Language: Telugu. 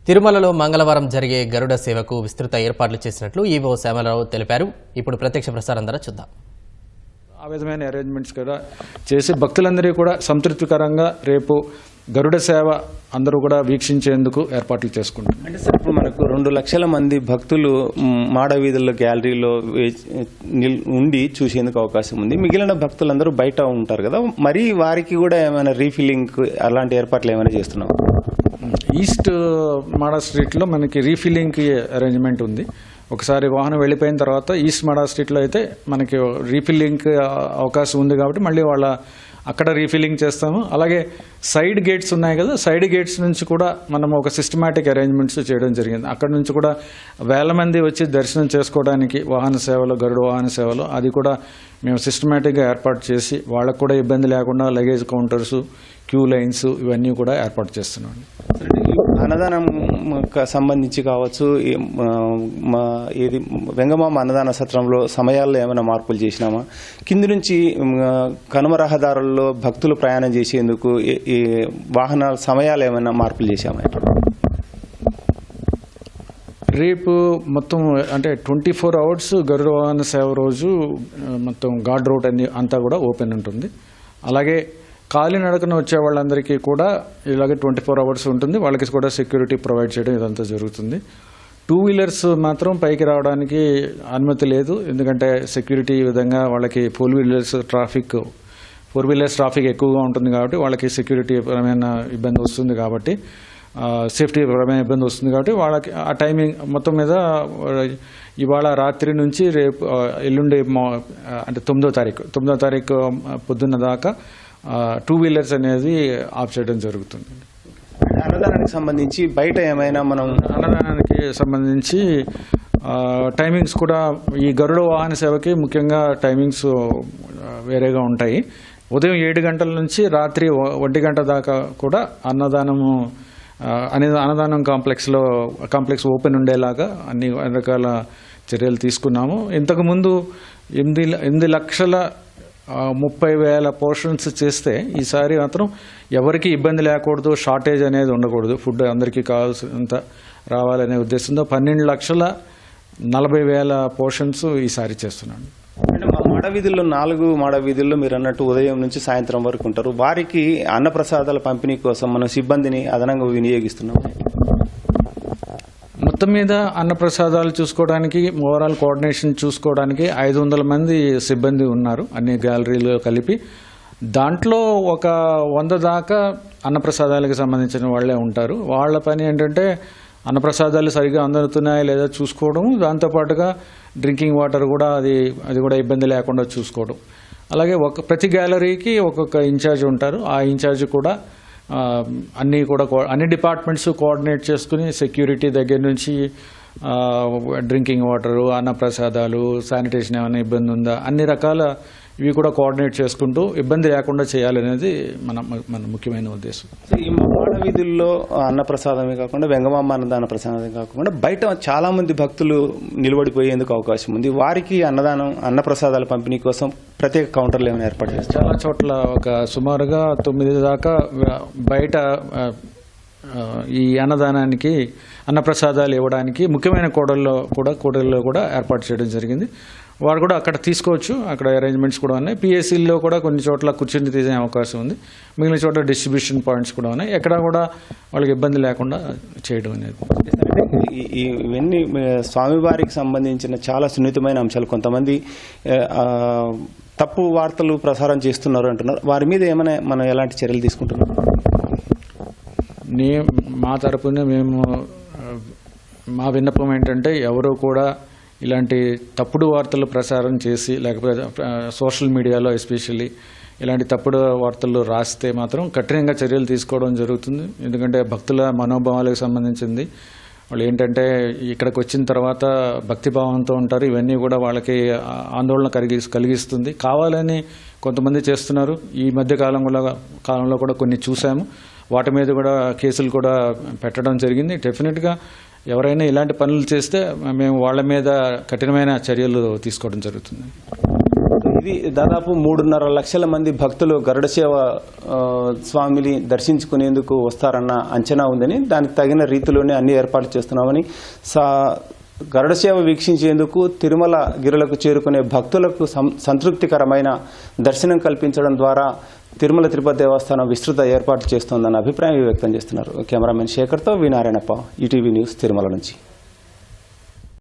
తిరుమలలో మంగళవారం జరిగే గరుడ సేవకు విస్తృత ఏర్పాట్లు చేసినట్లు ఈవో శ్యామలరావు తెలిపారు. ఇప్పుడు ప్రత్యక్ష ప్రసారం ద్వారా చూద్దాం. ఆ విధమైన అరేంజ్మెంట్స్ కూడా చేసి భక్తులందరికీ కూడా సంతృప్తికరంగా రేపు గరుడ సేవ అందరూ కూడా వీక్షించేందుకు ఏర్పాట్లు చేసుకుంటారు. అంటే సార్ ఇప్పుడు మనకు 2 లక్షల మంది భక్తులు మాడ వీధుల్లో గ్యాలరీలో ఉండి చూసేందుకు అవకాశం ఉంది. మిగిలిన భక్తులందరూ బయట ఉంటారు కదా, మరి వారికి కూడా ఏమైనా రీఫిల్లింగ్ అలాంటి ఏర్పాట్లు ఏమైనా చేస్తున్నాం? ఈస్ట్ మాడా స్ట్రీట్లో మనకి రీఫిల్లింగ్కి అరేంజ్మెంట్ ఉంది. ఒకసారి వాహనం వెళ్ళిపోయిన తర్వాత ఈస్ట్ మాడా స్ట్రీట్లో అయితే మనకి రీఫిల్లింగ్కి అవకాశం ఉంది కాబట్టి మళ్ళీ అక్కడ రీఫిల్లింగ్ చేస్తాము. అలాగే సైడ్ గేట్స్ ఉన్నాయి కదా, సైడ్ గేట్స్ నుంచి కూడా మనం ఒక సిస్టమాటిక్ అరేంజ్మెంట్స్ చేయడం జరిగింది. అక్కడ నుంచి కూడా వేల మంది వచ్చి దర్శనం చేసుకోవడానికి వాహన సేవలో, గరుడ వాహన సేవలో అది కూడా మేము సిస్టమాటిక్గా ఏర్పాటు చేసి వాళ్ళకు కూడా ఇబ్బంది లేకుండా లగేజ్ కౌంటర్స్, క్యూ లైన్స్ ఇవన్నీ కూడా ఏర్పాటు చేస్తున్నాం. అన్నదానం సంబంధించి కావచ్చు, ఏది వెంగమామ అన్నదాన సత్రంలో సమయాల్లో ఏమైనా మార్పులు చేసినామా? కింది నుంచి కనుమ రహదారుల్లో భక్తులు ప్రయాణం చేసేందుకు ఈ వాహనాల సమయాలు ఏమైనా మార్పులు చేశామా? రేపు మొత్తం అంటే 24 అవర్స్ గరుడ వాహన సేవ రోజు మొత్తం గార్డ్ రూట్ అంతా కూడా ఓపెన్ ఉంటుంది. అలాగే కాలినడకన వచ్చే వాళ్ళందరికీ కూడా ఇలాగే 24 అవర్స్ ఉంటుంది. వాళ్ళకి కూడా సెక్యూరిటీ ప్రొవైడ్ చేయడం ఇదంతా జరుగుతుంది. 2 వీలర్స్ మాత్రం పైకి రావడానికి అనుమతి లేదు. ఎందుకంటే సెక్యూరిటీ ఈ విధంగా వాళ్ళకి 4 వీలర్స్ ట్రాఫిక్ ఎక్కువగా ఉంటుంది కాబట్టి వాళ్ళకి సెక్యూరిటీ పరమైన ఇబ్బంది వస్తుంది, కాబట్టి సేఫ్టీ పరమైన ఇబ్బంది వస్తుంది కాబట్టి వాళ్ళకి ఆ టైమింగ్ మొత్తం మీద ఇవాళ రాత్రి నుంచి రేపు ఎల్లుండి అంటే 9వ తారీఖు పొద్దున్న దాకా 2 వీలర్స్ అనేది ఆఫ్ చేయడం జరుగుతుంది. అన్నదానానికి సంబంధించి బయట ఏమైనా అన్నదానానికి సంబంధించి టైమింగ్స్ కూడా ఈ గరుడ వాహన సేవకి ముఖ్యంగా టైమింగ్స్ వేరేగా ఉంటాయి. ఉదయం 7 గంటల నుంచి రాత్రి 1 గంట దాకా కూడా అన్నదానం కాంప్లెక్స్ ఓపెన్ ఉండేలాగా అన్ని రకాల చర్యలు తీసుకున్నాము. ఇంతకుముందు 8,30,000 పోర్షన్స్ చేస్తే ఈసారి మాత్రం ఎవరికి ఇబ్బంది లేకూడదు, షార్టేజ్ అనేది ఉండకూడదు, ఫుడ్ అందరికీ కావాల్సినంత రావాలనే ఉద్దేశంతో 12,40,000 పోర్షన్స్ ఈసారి చేస్తున్నాను. అంటే మా మాడవీధుల్లో 4 మాడవీధుల్లో మీరు అన్నట్టు ఉదయం నుంచి సాయంత్రం వరకు ఉంటారు. వారికి అన్నప్రసాదాల పంపిణీ కోసం మనం సిబ్బందిని అదనంగా వినియోగిస్తున్నాం. మొత్తం మీద అన్నప్రసాదాలు చూసుకోవడానికి, ఓవరాల్ కోఆర్డినేషన్ చూసుకోవడానికి 500 మంది సిబ్బంది ఉన్నారు అన్ని గ్యాలరీలో కలిపి. దాంట్లో ఒక 100 దాకా అన్నప్రసాదాలకు సంబంధించిన వాళ్ళే ఉంటారు. వాళ్ళ పని ఏంటంటే అన్నప్రసాదాలు సరిగా అందుతున్నాయా లేదా చూసుకోవడం, దాంతోపాటుగా డ్రింకింగ్ వాటర్ కూడా అది కూడా ఇబ్బంది లేకుండా చూసుకోవడం. అలాగే ప్రతి గ్యాలరీకి ఒక్కొక్క ఇన్ఛార్జ్ ఉంటారు. ఆ ఇన్ఛార్జ్ కూడా అన్ని డిపార్ట్మెంట్స్ కోఆర్డినేట్ చేసుకుని సెక్యూరిటీ దగ్గర నుంచి డ్రింకింగ్ వాటరు, అన్నప్రసాదాలు, శానిటేషన్ ఏమైనా ఇబ్బంది ఉందా, అన్ని రకాల ఇవి కూడా కోఆర్డినేట్ చేసుకుంటూ ఇబ్బంది లేకుండా చేయాలనేది మన ముఖ్యమైన ఉద్దేశం. ఈ మాడ వీధుల్లో అన్నప్రసాదమే కాకుండా వెంగమామ అన్నదాన ప్రసాదమే కాకుండా బయట చాలా మంది భక్తులు నిలబడిపోయేందుకు అవకాశం ఉంది. వారికి అన్నప్రసాదాల పంపిణీ కోసం ప్రత్యేక కౌంటర్లు ఏమైనా ఏర్పాటు చేస్తారు? చాలా చోట్ల ఒక సుమారుగా 9 దాకా బయట ఈ అన్నప్రసాదాలు ఇవ్వడానికి ముఖ్యమైన కూడల్లో కూడా ఏర్పాటు చేయడం జరిగింది. వారు కూడా అక్కడ తీసుకోవచ్చు, అక్కడ అరేంజ్మెంట్స్ కూడా ఉన్నాయి. పిఎస్సీల్లో కూడా కొన్ని చోట్ల కూర్చొని తీసే అవకాశం ఉంది. మిగిలిన చోట్ల డిస్ట్రిబ్యూషన్ పాయింట్స్ కూడా ఉన్నాయి. ఎక్కడ కూడా వాళ్ళకి ఇబ్బంది లేకుండా చేయడం అనేది. ఇవన్నీ స్వామివారికి సంబంధించిన చాలా సున్నితమైన అంశాలు. కొంతమంది తప్పు వార్తలు ప్రసారం చేస్తున్నారు అంటున్నారు. వారి మీద ఏమైనా మనం ఎలాంటి చర్యలు తీసుకుంటున్నాం? మా తరపున మా విన్నపం ఏంటంటే ఎవరు కూడా ఇలాంటి తప్పుడు వార్తలు ప్రసారం చేసి, లేకపోతే సోషల్ మీడియాలో ఎస్పెషల్లీ ఇలాంటి తప్పుడు వార్తలు రాస్తే మాత్రం కఠినంగా చర్యలు తీసుకోవడం జరుగుతుంది. ఎందుకంటే భక్తుల మనోభావాలకు సంబంధించింది. వాళ్ళు ఏంటంటే ఇక్కడికి వచ్చిన తర్వాత భక్తిభావంతో ఉంటారు. ఇవన్నీ కూడా వాళ్ళకి ఆందోళన కలిగిస్తుంది. కావాలని కొంతమంది చేస్తున్నారు. ఈ మధ్య కాలంలో కూడా కొన్ని చూసాము. వాటి మీద కూడా కేసులు కూడా పెట్టడం జరిగింది. డెఫినెట్గా ఎవరైనా ఇలాంటి పనులు చేస్తే మేము వాళ్ళ మీద కఠినమైన చర్యలు తీసుకోవడం జరుగుతుంది. ఇది దాదాపు 3.5 లక్షల మంది భక్తులు గరుడ సేవ స్వామిని దర్శించుకునేందుకు వస్తారన్న అంచనా ఉందని, దానికి తగిన రీతిలోనే అన్ని ఏర్పాట్లు చేస్తున్నామని, గరుడ సేవ వీక్షించేందుకు తిరుమల గిరులకు చేరుకునే భక్తులకు సంతృప్తికరమైన దర్శనం కల్పించడం ద్వారా తిరుమల తిరుపతి దేవస్థానం విస్తృత ఏర్పాట్లు చేస్తోందన్న అభిప్రాయం వ్యక్తం చేస్తున్నారు. కెమెరామెన్ శేఖర్తో వి నారాయణప్ప, ఈటీవీ న్యూస్, తిరుమల నుంచి.